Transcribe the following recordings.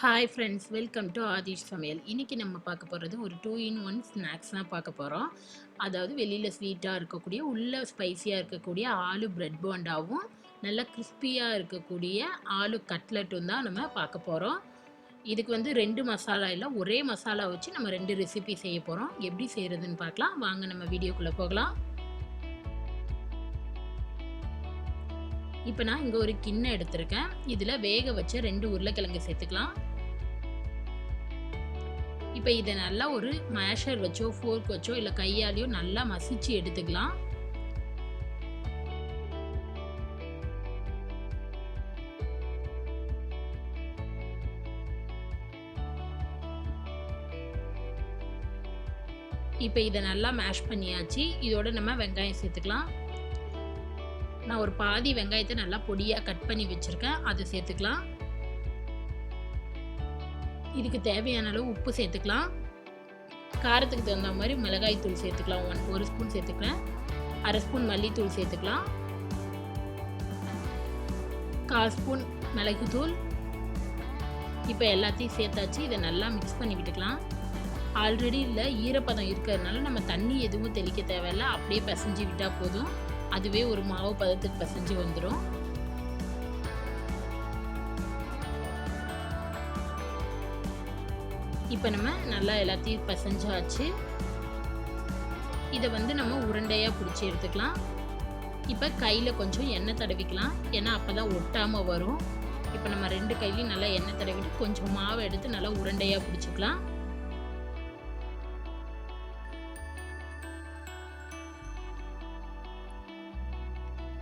Hi friends, welcome to Aadish சமையல். இன்றைக்கி நம்ம பார்க்க போகிறது ஒரு 2 in 1 ஸ்நாக்ஸ் தான் பார்க்க போகிறோம். அதாவது வெளியில் ஸ்வீட்டாக இருக்கக்கூடிய, உள்ளே ஸ்பைஸியாக இருக்கக்கூடிய ஆலு பிரெட் போண்டாவும், நல்லா கிறிஸ்பியாக இருக்கக்கூடிய ஆலு கட்லெட்டும் தான் நம்ம பார்க்க போகிறோம். இதுக்கு வந்து 2 மசாலா இல்லை, ஒரே மசாலா வச்சு நம்ம 2 ரெசிபி செய்ய போகிறோம். எப்படி செய்கிறதுன்னு பார்க்கலாம் வாங்க, நம்ம வீடியோக்குள்ளே போகலாம். இப்போ நான் இங்கே ஒரு கிண்ணம் எடுத்திருக்கேன். இதில் வேக வச்ச 2 உருளைக்கிழங்கு சேர்த்துக்கலாம். இப்போ இதை நல்லா ஒரு மேஷர் வச்சோ ஃபோர்க் வச்சோ இல்லை கையாலையோ நல்லா மசிச்சு எடுத்துக்கலாம். இப்போ இதை நல்லா மேஷ் பண்ணியாச்சு. இதோட நம்ம வெங்காயம் சேர்த்துக்கலாம். நான் ஒரு பாதி வெங்காயத்தை நல்லா பொடியாக கட் பண்ணி வச்சுருக்கேன், அதை சேர்த்துக்கலாம். இதுக்கு தேவையான அளவு உப்பு சேர்த்துக்கலாம். காரத்துக்கு தகுந்த மாதிரி மிளகாய் தூள் சேர்த்துக்கலாம். 1 ஸ்பூன் சேர்த்துக்கிறேன். 1/2 ஸ்பூன் மல்லித்தூள் சேர்த்துக்கலாம். 1/4 ஸ்பூன் மிளகுத்தூள். இப்போ எல்லாத்தையும் சேர்த்தாச்சு. இதை நல்லா மிக்ஸ் பண்ணி விட்டுக்கலாம். ஆல்ரெடி இல்லை ஈரப்பதம் இருக்கிறதுனால நம்ம தண்ணி எதுவும் தெளிக்க தேவையில்லை, அப்படியே பிசைஞ்சு விட்டால் போதும். அதுவே ஒரு மாவு பதத்துக்கு பிசைஞ்சு வந்துடும். இப்போ நம்ம நல்லா எல்லாத்தையும் பிசைஞ்சாச்சு. இதை வந்து நம்ம உருண்டையாக பிடிச்சி எடுத்துக்கலாம். இப்போ கையில் கொஞ்சம் எண்ணெய் தடவிக்கலாம், ஏன்னா அப்போ தான் ஒட்டாமல் வரும். இப்போ நம்ம 2 கையிலையும் நல்லா எண்ணெய் தடவிட்டு கொஞ்சம் மாவை எடுத்து நல்லா உருண்டையாக பிடிச்சிக்கலாம்.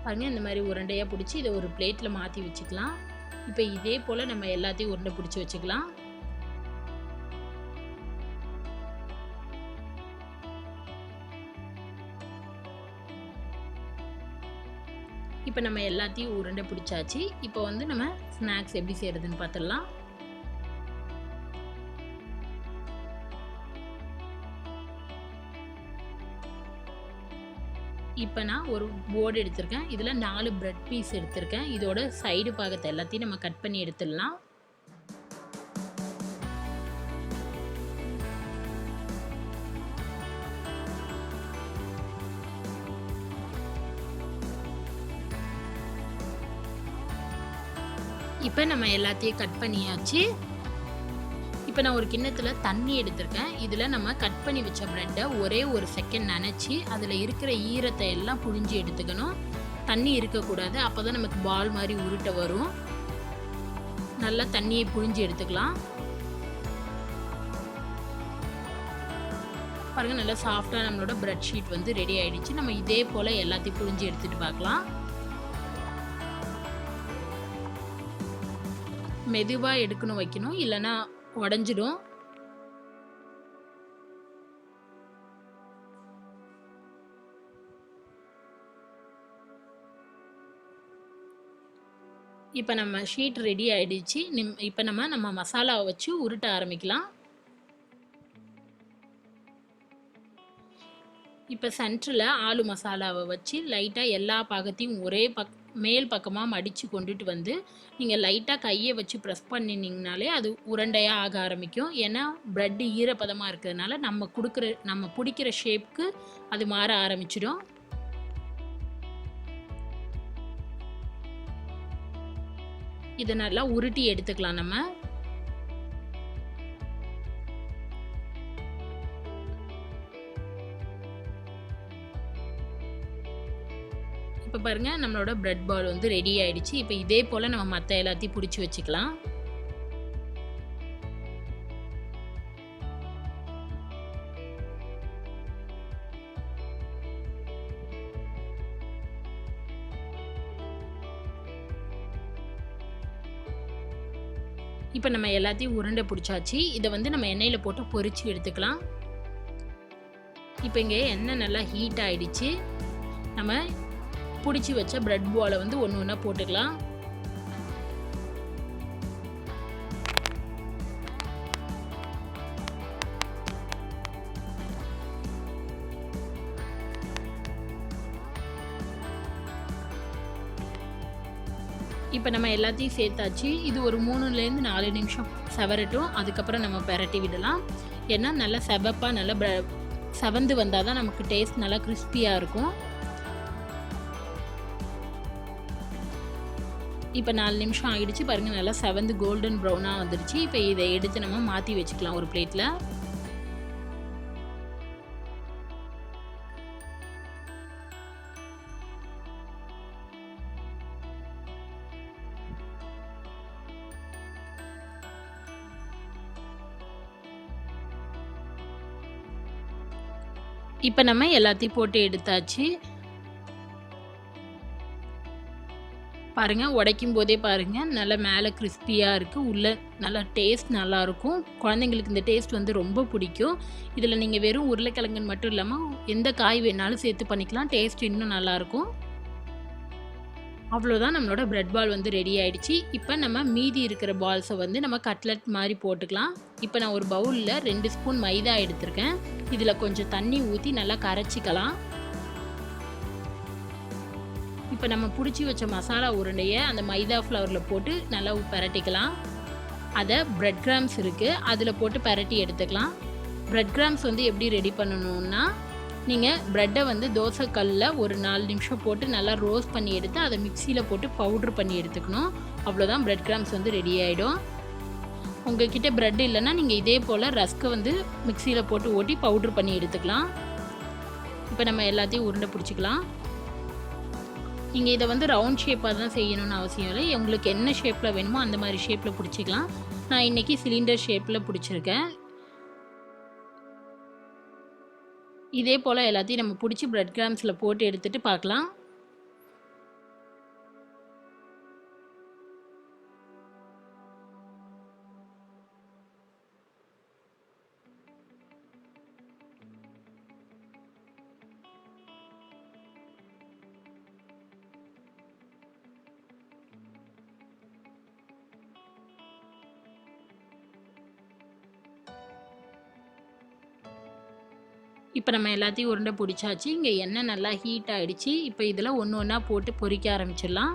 பாருங்க, இந்த மாதிரி உருண்டையாக பிடிச்சி இதை ஒரு பிளேட்டில் மாற்றி வச்சுக்கலாம். இப்போ இதே போல் நம்ம எல்லாத்தையும் உருண்டை பிடிச்சி வச்சுக்கலாம். இப்போ நம்ம எல்லாத்தையும் உருண்டை பிடிச்சாச்சு. இப்போ வந்து நம்ம ஸ்நாக்ஸ் எப்படி செய்கிறதுன்னு பார்த்துடலாம். இப்போ நான் ஒரு போர்டு எடுத்திருக்கேன். இதில் 4 பிரெட் பீஸ் எடுத்திருக்கேன். இதோட சைடு பாகத்தை எல்லாத்தையும் நம்ம கட் பண்ணி எடுத்துடலாம். இப்போ நம்ம எல்லாத்தையும் கட் பண்ணியாச்சு. இப்போ நான் ஒரு கிண்ணத்தில் தண்ணி எடுத்திருக்கேன். இதில் நம்ம கட் பண்ணி வச்ச ப்ரெட்டை ஒரே ஒரு செகண்ட் நனைச்சி அதில் இருக்கிற ஈரத்தை எல்லாம் புழிஞ்சு எடுத்துக்கணும். தண்ணி இருக்கக்கூடாது, அப்போ தான் நமக்கு பால் மாதிரி உருட்ட வரும். நல்லா தண்ணியை புழிஞ்சு எடுத்துக்கலாம். பாருங்கள், நல்லா சாஃப்டாக நம்மளோட ப்ரெட் ஷீட் வந்து ரெடி ஆகிடுச்சு. நம்ம இதே போல் எல்லாத்தையும் புழிஞ்சு எடுத்துகிட்டு பார்க்கலாம். மெதுவாக எடுக்கணும், வைக்கணும், இல்லைன்னா உடஞ்சிடும். இப்போ நம்ம ஷீட் ரெடி ஆகிடுச்சு. இப்போ நம்ம மசாலாவை வச்சு உருட்ட ஆரம்பிக்கலாம். இப்போ சென்டரில் ஆலு மசாலாவை வச்சு லைட்டாக எல்லா பாகத்தையும் ஒரே மேல் பக்கமாக மடித்து கொண்டுட்டு வந்து நீங்கள் லைட்டாக கையை வச்சு ப்ரெஸ் பண்ணினீங்கனாலே அது உருண்டையாக ஆக ஆரம்பிக்கும். ஏன்னா ப்ரெட்டு ஈரப்பதமாக இருக்கிறதுனால நம்ம பிடிக்கிற ஷேப்புக்கு அது மாற ஆரம்பிச்சிடும். இதை நல்லா உருட்டி எடுத்துக்கலாம் நம்ம. இப்போ பாருங்கள், நம்மளோட ப்ரெட் பால் வந்து ரெடி ஆகிடுச்சு. இப்போ இதே போல் நம்ம மற்ற எல்லாத்தையும் பிடிச்சி வச்சுக்கலாம். இப்போ நம்ம எல்லாத்தையும் உருண்டை பிடிச்சாச்சு. இதை வந்து நம்ம எண்ணெயில் போட்டு பொரிச்சு எடுத்துக்கலாம். இப்போ இங்கே எண்ணெய் நல்லா ஹீட் ஆகிடுச்சு. நம்ம பிடிச்சி வச்ச பிரெட் பாலை வந்து ஒன்று ஒன்றா போட்டுக்கலாம். இப்போ நம்ம எல்லாத்தையும் சேர்த்தாச்சு. இது ஒரு 3லேருந்து 4 நிமிஷம் செவரட்டும். அதுக்கப்புறம் நம்ம பெரட்டி விடலாம். ஏன்னா நல்லா செவப்பாக நல்லா செவந்து வந்தால் தான் நமக்கு டேஸ்ட் நல்லா கிறிஸ்பியாக இருக்கும். இப்போ 4 நிமிஷம் ஆகிடுச்சு பாருங்கள். நல்லா செவந்து கோல்டன் ப்ரௌனாக வந்துடுச்சு. இப்போ இதை எடுத்து நம்ம மாற்றி வச்சுக்கலாம் ஒரு பிளேட்டில். இப்போ நம்ம எல்லாத்தையும் போட்டு எடுத்தாச்சு. பாருங்கள், உடைக்கும் போதே பாருங்கள் நல்லா மேலே கிறிஸ்பியாக இருக்குது. உள்ளே நல்லா டேஸ்ட் நல்லாயிருக்கும். குழந்தைங்களுக்கு இந்த டேஸ்ட் வந்து ரொம்ப பிடிக்கும். இதில் நீங்கள் வெறும் உருளைக்கிழங்குன்னு மட்டும் இல்லாமல் எந்த காய் வேணாலும் சேர்த்து பண்ணிக்கலாம். டேஸ்ட் இன்னும் நல்லாயிருக்கும். அவ்வளோதான், நம்மளோட பிரெட் பால் வந்து ரெடி ஆகிடுச்சு. இப்போ நம்ம மீதி இருக்கிற பால்ஸை வந்து நம்ம கட்லெட் மாதிரி போட்டுக்கலாம். இப்போ நான் ஒரு பவுலில் 2 ஸ்பூன் மைதா எடுத்திருக்கேன். இதில் கொஞ்சம் தண்ணி ஊற்றி நல்லா கரைச்சிக்கலாம். இப்போ நம்ம பிடிச்சி வச்ச மசாலா உருண்டையை அந்த மைதா ஃப்ளவரில் போட்டு நல்லா பரட்டிக்கலாம். அதை பிரெட் கிராம்ஸ் இருக்குது, அதில் போட்டு பரட்டி எடுத்துக்கலாம். பிரெட் கிராம்ஸ் வந்து எப்படி ரெடி பண்ணணுன்னா, நீங்கள் ப்ரெட்டை வந்து தோசைக்கல்லில் ஒரு 4 நிமிஷம் போட்டு நல்லா ரோஸ்ட் பண்ணி எடுத்து அதை மிக்சியில் போட்டு பவுட்ரு பண்ணி எடுத்துக்கணும். அவ்வளோதான், பிரெட் கிராம்ஸ் வந்து ரெடி ஆகிடும். உங்கள்கிட்ட ப்ரெட் இல்லைன்னா நீங்கள் இதே போல் ரஸ்க்கை வந்து மிக்சியில் போட்டு ஓட்டி பவுட்ரு பண்ணி எடுத்துக்கலாம். இப்போ நம்ம எல்லாத்தையும் உருண்டை பிடிச்சிக்கலாம். நீங்கள் இதை வந்து ரவுண்ட் ஷேப்பாக தான் செய்யணும்னு அவசியம் இல்லை. உங்களுக்கு என்ன ஷேப்பில் வேணுமோ அந்த மாதிரி ஷேப்பில் பிடிச்சிக்கலாம். நான் இன்றைக்கி சிலிண்டர் ஷேப்பில் பிடிச்சிருக்கேன். இதே போல் எல்லாத்தையும் நம்ம பிடிச்சி பிரெட் கிராம்ஸில் போட்டு எடுத்துகிட்டு பார்க்கலாம். இப்போ நம்ம எல்லாத்தையும் உருண்டை பிடிச்சாச்சு. இங்கே எண்ணெய் நல்லா ஹீட் ஆகிடுச்சு. இப்போ இதில் ஒன்று ஒன்றா போட்டு பொரிக்க ஆரம்பிச்சிடலாம்.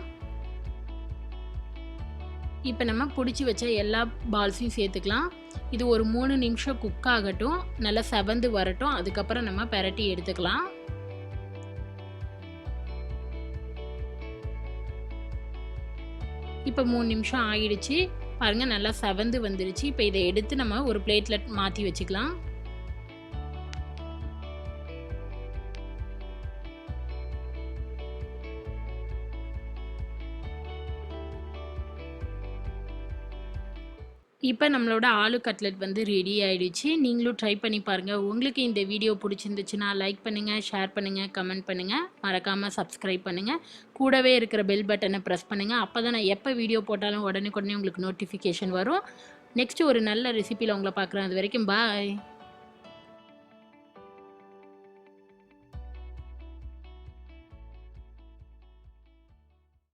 இப்போ நம்ம பிடிச்சி வச்ச எல்லா பால்ஸையும் சேர்த்துக்கலாம். இது ஒரு 3 நிமிஷம் குக் ஆகட்டும், நல்லா செவந்து வரட்டும். அதுக்கப்புறம் நம்ம பெரட்டி எடுத்துக்கலாம். இப்போ 3 நிமிஷம் ஆகிடுச்சு பாருங்கள், நல்லா செவந்து வந்துடுச்சு. இப்போ இதை எடுத்து நம்ம ஒரு பிளேட்டில் மாற்றி வச்சுக்கலாம். இப்போ நம்மளோட ஆலு கட்லெட் வந்து ரெடி ஆகிடுச்சு. நீங்களும் ட்ரை பண்ணி பாருங்கள். உங்களுக்கு இந்த வீடியோ பிடிச்சிருந்துச்சுன்னா லைக் பண்ணுங்கள், ஷேர் பண்ணுங்கள், கமெண்ட் பண்ணுங்கள். மறக்காமல் சப்ஸ்கிரைப் பண்ணுங்கள். கூடவே இருக்கிற பெல் பட்டனை ப்ரெஸ் பண்ணுங்கள். அப்போ தான் நான் எப்போ வீடியோ போட்டாலும் உடனே உங்களுக்கு நோட்டிஃபிகேஷன் வரும். நெக்ஸ்ட்டு ஒரு நல்ல ரெசிபியில் உங்களை பார்க்குறேன். அது வரைக்கும் பாய்.